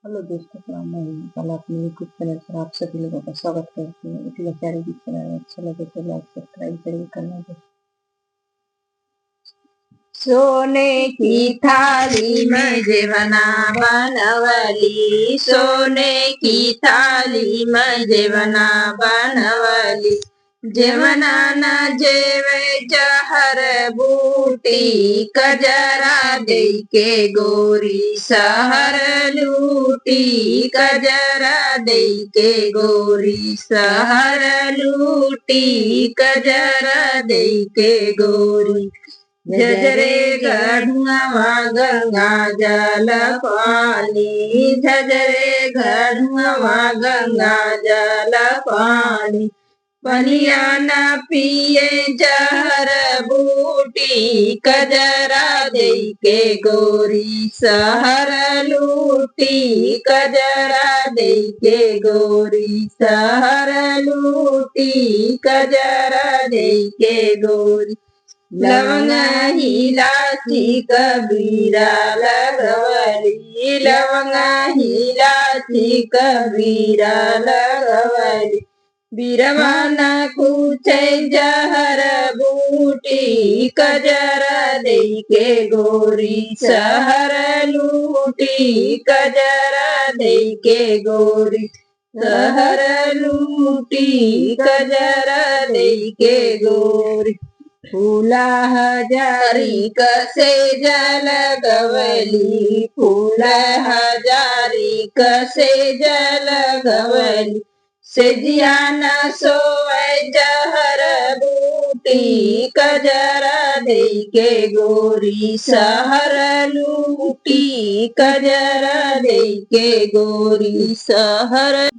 Hello दोस्तों, प्रणाम। मैं कल अपने यूट्यूब चैनल पर आप सभी लोगों का स्वागत करती हूँ। इसी प्यारे भी चैनल अच्छा लगे तो लाइक सब्सक्राइब जरूर करना। सोने की थाली में जेवना बनवली, सोने की थाली में जेवना बनवली। जेवना न जेवे जहर बूटी, कजरा दे के गोरी सहर लूटी, कजरा दे के गोरी सहर लूटी, कजरा दे के गोरी। झजरे गढ़ुआ गंगा जल पानी, झजरे गढ़ुआ गंगा जल पानी। पनिया न पिए जहर बूटी, कजरा दे के गोरी सहर लूटी, कजरा दे के गोरी सहर लूटी, कजरा दे के गोरी। लवंग इलायची कबीरा लगवली, लवंग इलायची कबीरा लगवली। बीरवा न पूछे जहर बूटी, कजरा दे के गोरी सहर लूटी, कजरा दे के गोरी सहर लूटी, कजरा दे के गोरी। फूला हजारी कसे जल गवली, फूल हजारी कसे जल गवली। सेजिया न सोए जहर बूटी, कजरा दे के गोरी सहर लूटी, कजरा दे के गोरी सहर